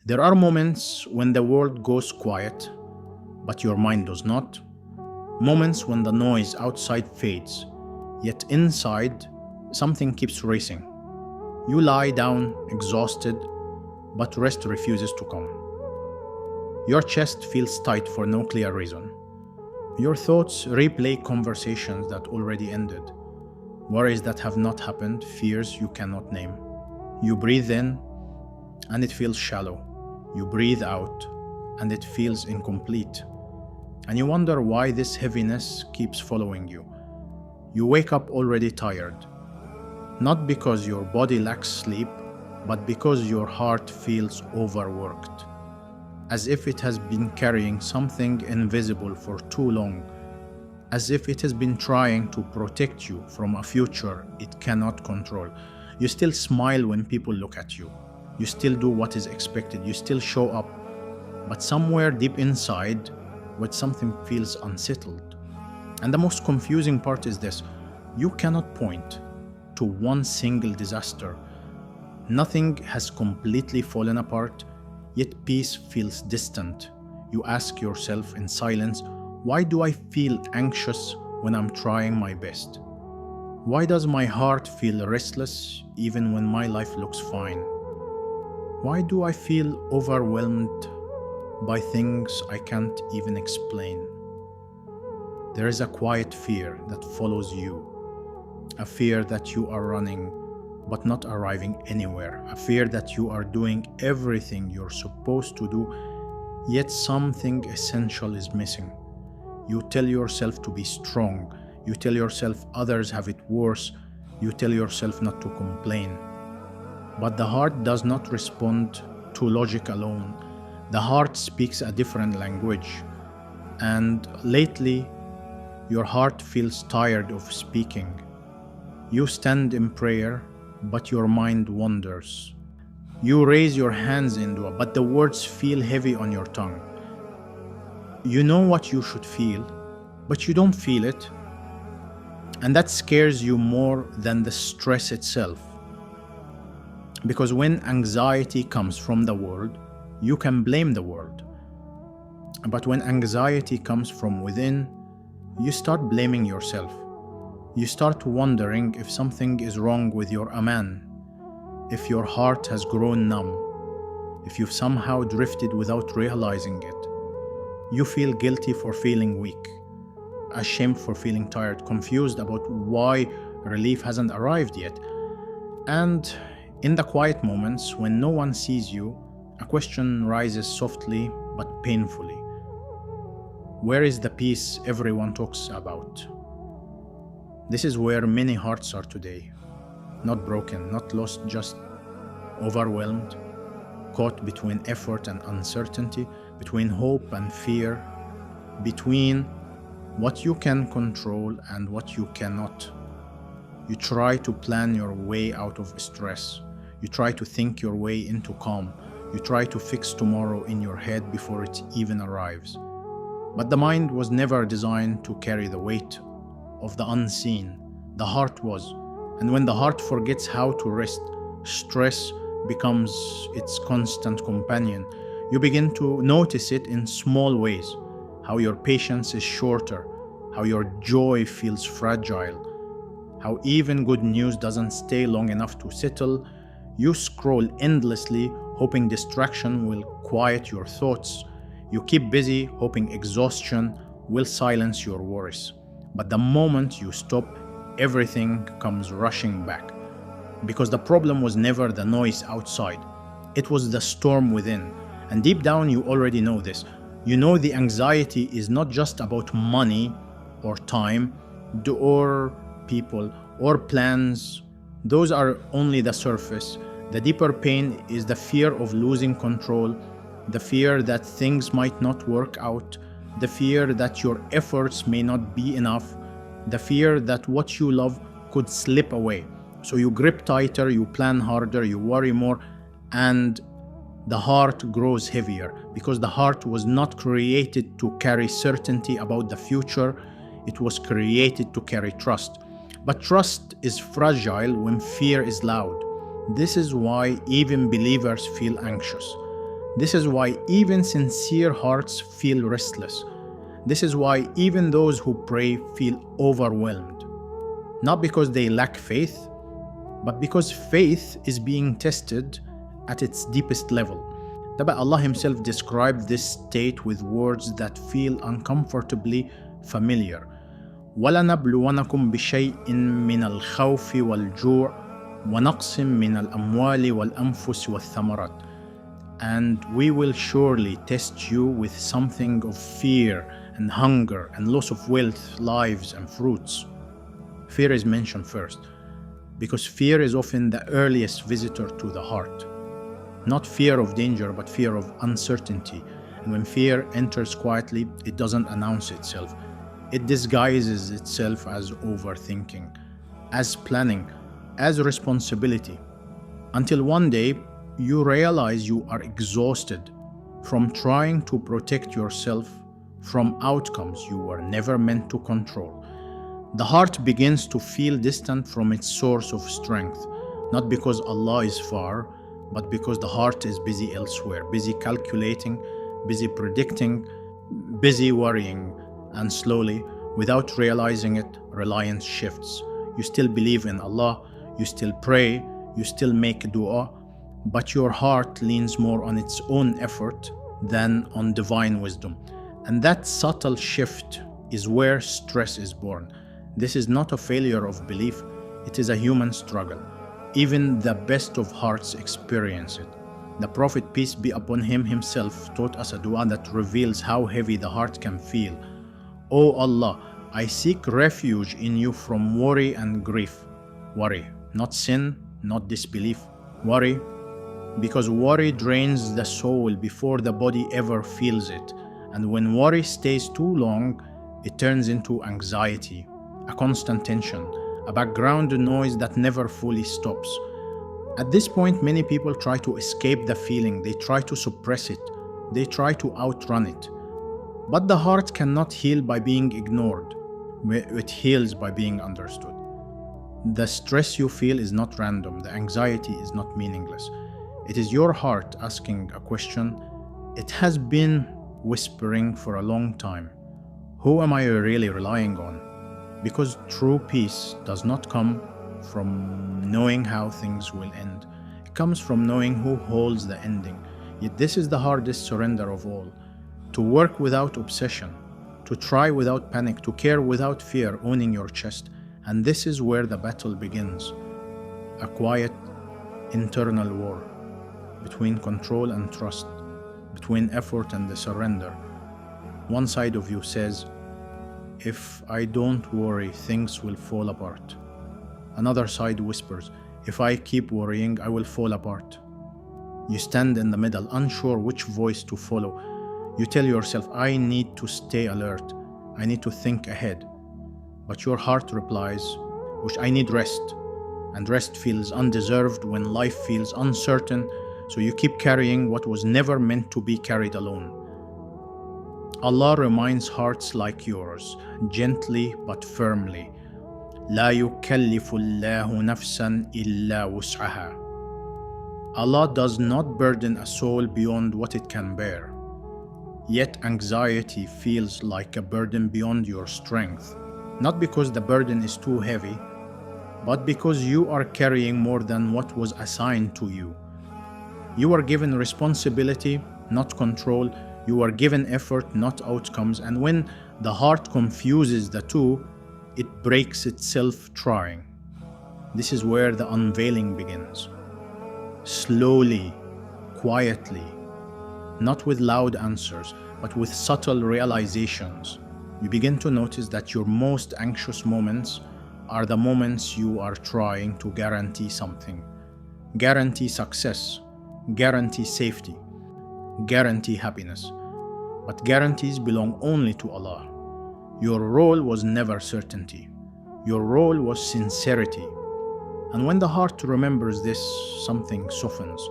There are moments when the world goes quiet, but your mind does not. Moments when the noise outside fades, yet inside, something keeps racing. You lie down, exhausted, but rest refuses to come. Your chest feels tight for no clear reason. Your thoughts replay conversations that already ended, worries that have not happened, fears you cannot name. You breathe in, and it feels shallow. You breathe out, and it feels incomplete. And you wonder why this heaviness keeps following you. You wake up already tired, not because your body lacks sleep, but because your heart feels overworked, as if it has been carrying something invisible for too long, as if it has been trying to protect you from a future it cannot control. You still smile when people look at you. You still do what is expected. You still show up. But somewhere deep inside, something feels unsettled. And the most confusing part is this: you cannot point to one single disaster. Nothing has completely fallen apart, yet peace feels distant. You ask yourself in silence, why do I feel anxious when I'm trying my best? Why does my heart feel restless even when my life looks fine? Why do I feel overwhelmed by things I can't even explain? There is a quiet fear that follows you, a fear that you are running but not arriving anywhere, a fear that you are doing everything you're supposed to do, yet something essential is missing. You tell yourself to be strong, you tell yourself others have it worse, you tell yourself not to complain. But the heart does not respond to logic alone. The heart speaks a different language. And lately, your heart feels tired of speaking. You stand in prayer, but your mind wanders. You raise your hands in dua, but the words feel heavy on your tongue. You know what you should feel, but you don't feel it. And that scares you more than the stress itself. Because when anxiety comes from the world, you can blame the world. But when anxiety comes from within, you start blaming yourself. You start wondering if something is wrong with your aman, if your heart has grown numb, if you've somehow drifted without realizing it. You feel guilty for feeling weak, ashamed for feeling tired, confused about why relief hasn't arrived yet. And in the quiet moments when no one sees you, a question rises softly but painfully. Where is the peace everyone talks about? This is where many hearts are today. Not broken, not lost, just overwhelmed, caught between effort and uncertainty, between hope and fear, between what you can control and what you cannot. You try to plan your way out of stress. You try to think your way into calm. You try to fix tomorrow in your head before it even arrives. But the mind was never designed to carry the weight of the unseen. The heart was. And when the heart forgets how to rest, stress becomes its constant companion. You begin to notice it in small ways. How your patience is shorter, how your joy feels fragile, how even good news doesn't stay long enough to settle. You scroll endlessly, hoping distraction will quiet your thoughts. You keep busy, hoping exhaustion will silence your worries. But the moment you stop, everything comes rushing back. Because the problem was never the noise outside. It was the storm within. And deep down, you already know this. You know the anxiety is not just about money or time or people or plans. Those are only the surface. The deeper pain is the fear of losing control, the fear that things might not work out, the fear that your efforts may not be enough, the fear that what you love could slip away. So you grip tighter, you plan harder, you worry more, and the heart grows heavier because the heart was not created to carry certainty about the future. It was created to carry trust. But trust is fragile when fear is loud. This is why even believers feel anxious. This is why even sincere hearts feel restless. This is why even those who pray feel overwhelmed. Not because they lack faith, but because faith is being tested at its deepest level. Allah Himself described this state with words that feel uncomfortably familiar. وَلَنَبْلُوَنَكُمْ بِشَيْءٍ مِّنَ الْخَوْفِ وَالْجُوعِ وَنَقْصٍ مِّنَ الْأَمْوَالِ وَالْأَنفُسِ وَالثَّمَرَاتِ. And we will surely test you with something of fear and hunger and loss of wealth, lives and fruits. Fear is mentioned first, because fear is often the earliest visitor to the heart. Not fear of danger, but fear of uncertainty. And when fear enters quietly, it doesn't announce itself. It disguises itself as overthinking, as planning, as responsibility. Until one day, you realize you are exhausted from trying to protect yourself from outcomes you were never meant to control. The heart begins to feel distant from its source of strength, not because Allah is far, but because the heart is busy elsewhere, busy calculating, busy predicting, busy worrying, and slowly, without realizing it, reliance shifts. You still believe in Allah, you still pray, you still make dua, but your heart leans more on its own effort than on divine wisdom. And that subtle shift is where stress is born. This is not a failure of belief, it is a human struggle. Even the best of hearts experience it. The Prophet, peace be upon him, himself taught us a dua that reveals how heavy the heart can feel. O Allah, I seek refuge in you from worry and grief. Worry, not sin, not disbelief. Worry, because worry drains the soul before the body ever feels it. And when worry stays too long, it turns into anxiety, a constant tension, a background noise that never fully stops. At this point, many people try to escape the feeling, they try to suppress it, they try to outrun it. But the heart cannot heal by being ignored, it heals by being understood. The stress you feel is not random, the anxiety is not meaningless. It is your heart asking a question. It has been whispering for a long time. Who am I really relying on? Because true peace does not come from knowing how things will end. It comes from knowing who holds the ending. Yet this is the hardest surrender of all. To work without obsession, to try without panic, to care without fear, owning your chest. And this is where the battle begins. A quiet internal war between control and trust, between effort and the surrender. One side of you says, if I don't worry, things will fall apart. Another side whispers, if I keep worrying, I will fall apart. You stand in the middle, unsure which voice to follow. You tell yourself, I need to stay alert. I need to think ahead. But your heart replies, which I need rest. And rest feels undeserved when life feels uncertain, so you keep carrying what was never meant to be carried alone. Allah reminds hearts like yours, gently but firmly. لا يكلف الله نفسا إلا وسعها. Allah does not burden a soul beyond what it can bear. Yet anxiety feels like a burden beyond your strength. Not because the burden is too heavy, but because you are carrying more than what was assigned to you. You are given responsibility, not control. You are given effort, not outcomes. And when the heart confuses the two, it breaks itself trying. This is where the unveiling begins. Slowly, quietly, not with loud answers, but with subtle realizations. You begin to notice that your most anxious moments are the moments you are trying to guarantee something. Guarantee success, guarantee safety, guarantee happiness. But guarantees belong only to Allah. Your role was never certainty. Your role was sincerity. And when the heart remembers this, something softens.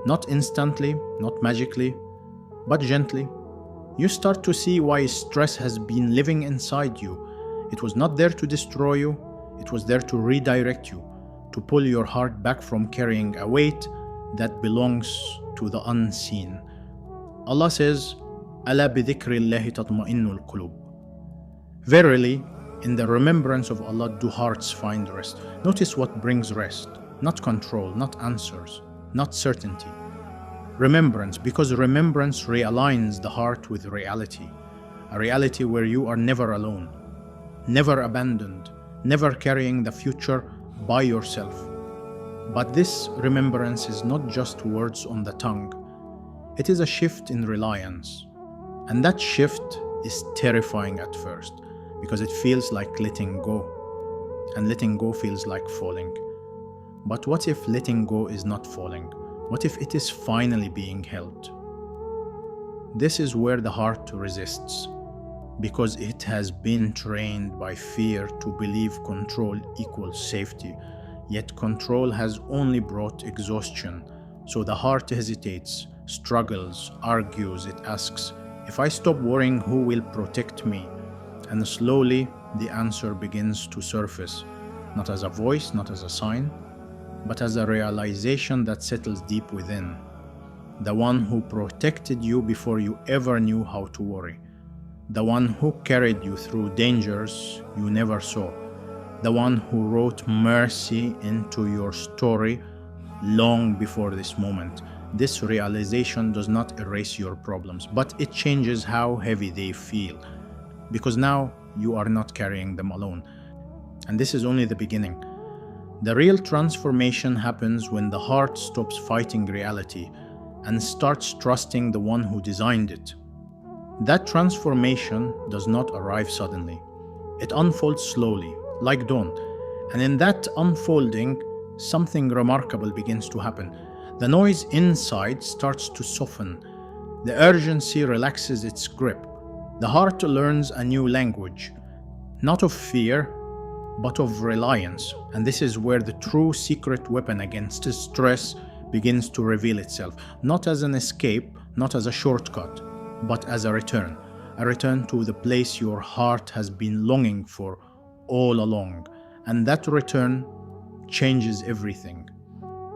Not instantly, not magically, but gently. You start to see why stress has been living inside you. It was not there to destroy you, it was there to redirect you, to pull your heart back from carrying a weight that belongs to the unseen. Allah says, أَلَا بِذِكْرِ اللَّهِ تَطْمَئِنُّ الْقُلُوبُ. Verily, in the remembrance of Allah do hearts find rest. Notice what brings rest. Not control, not answers, not certainty. Remembrance, because remembrance realigns the heart with reality. A reality where you are never alone, never abandoned, never carrying the future by yourself. But this remembrance is not just words on the tongue. It is a shift in reliance. And that shift is terrifying at first, because it feels like letting go. And letting go feels like falling. But what if letting go is not falling? What if it is finally being held? This is where the heart resists, because it has been trained by fear to believe control equals safety. Yet control has only brought exhaustion. So the heart hesitates, struggles, argues. It asks, if I stop worrying, who will protect me? And slowly the answer begins to surface, not as a voice, not as a sign, but as a realization that settles deep within. The one who protected you before you ever knew how to worry. The one who carried you through dangers you never saw. The one who wrote mercy into your story long before this moment. This realization does not erase your problems, but it changes how heavy they feel. Because now you are not carrying them alone. And this is only the beginning. The real transformation happens when the heart stops fighting reality and starts trusting the one who designed it. That transformation does not arrive suddenly. It unfolds slowly, like dawn. And in that unfolding, something remarkable begins to happen. The noise inside starts to soften. The urgency relaxes its grip. The heart learns a new language, not of fear, but of reliance. And this is where the true secret weapon against stress begins to reveal itself, not as an escape, not as a shortcut, but as a return to the place your heart has been longing for all along. And that return changes everything.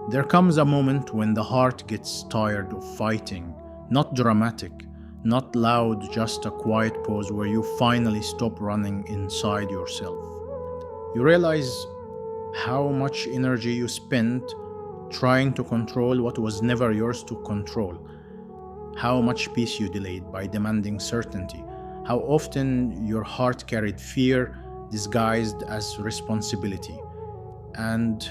There comes a moment when the heart gets tired of fighting, not dramatic, not loud, just a quiet pause where you finally stop running inside yourself. You realize how much energy you spent trying to control what was never yours to control. How much peace you delayed by demanding certainty. How often your heart carried fear disguised as responsibility. And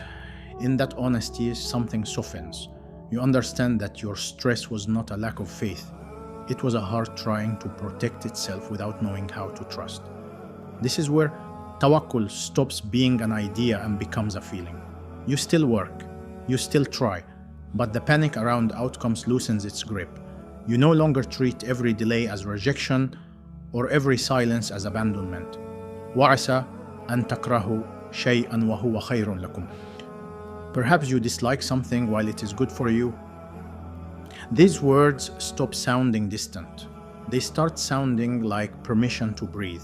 in that honesty, something softens. You understand that your stress was not a lack of faith. It was a heart trying to protect itself without knowing how to trust. This is where tawakkul stops being an idea and becomes a feeling. You still work, you still try, but the panic around outcomes loosens its grip. You no longer treat every delay as rejection or every silence as abandonment. وَعَسَى أَن تَكْرَهُ شَيْئًا وَهُوَ خَيْرٌ لَكُمْ. Perhaps you dislike something while it is good for you. These words stop sounding distant. They start sounding like permission to breathe.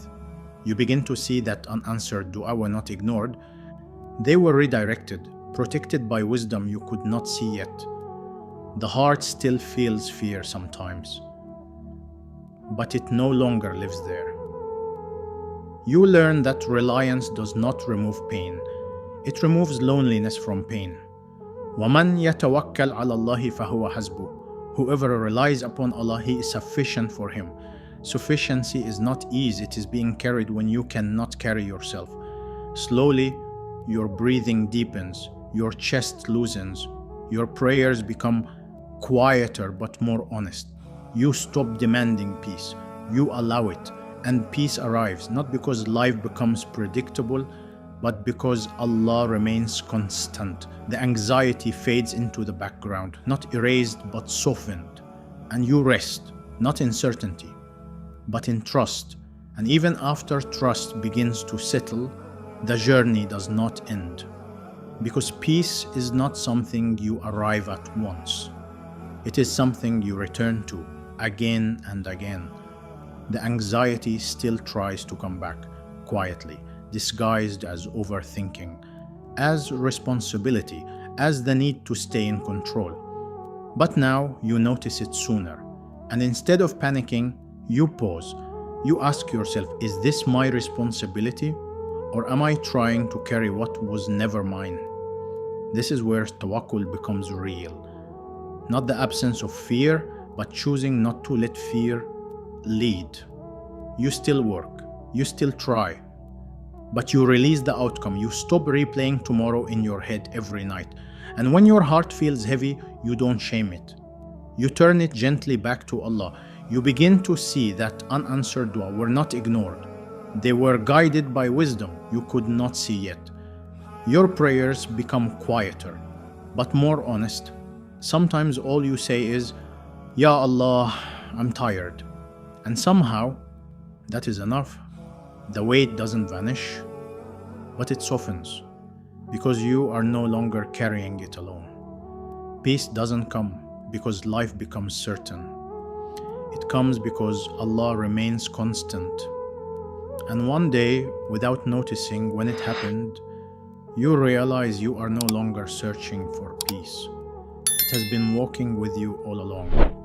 You begin to see that unanswered dua were not ignored. They were redirected, protected by wisdom you could not see yet. The heart still feels fear sometimes, but it no longer lives there. You learn that reliance does not remove pain. It removes loneliness from pain. وَمَنْ يَتَوَكَّلْ عَلَى اللَّهِ فَهُوَ حَسْبُهُ. Whoever relies upon Allah, He is sufficient for him. Sufficiency is not ease, it is being carried when you cannot carry yourself. Slowly, your breathing deepens, your chest loosens, your prayers become quieter but more honest. You stop demanding peace, you allow it, and peace arrives, not because life becomes predictable, but because Allah remains constant. The anxiety fades into the background, not erased but softened. And you rest, not in certainty, but in trust. And even after trust begins to settle, the journey does not end. Because peace is not something you arrive at once. It is something you return to again and again. The anxiety still tries to come back, quietly, disguised as overthinking, as responsibility, as the need to stay in control. But now you notice it sooner. And instead of panicking, you pause. You ask yourself, is this my responsibility? Or am I trying to carry what was never mine? This is where tawakkul becomes real. Not the absence of fear, but choosing not to let fear lead. You still work, you still try, but you release the outcome. You stop replaying tomorrow in your head every night. And when your heart feels heavy, you don't shame it. You turn it gently back to Allah. You begin to see that unanswered dua were not ignored. They were guided by wisdom you could not see yet. Your prayers become quieter, but more honest. Sometimes all you say is, Ya Allah, I'm tired. And somehow, that is enough. The weight doesn't vanish, but it softens, because you are no longer carrying it alone. Peace doesn't come because life becomes certain. It comes because Allah remains constant. And one day, without noticing when it happened, you realize you are no longer searching for peace. It has been walking with you all along.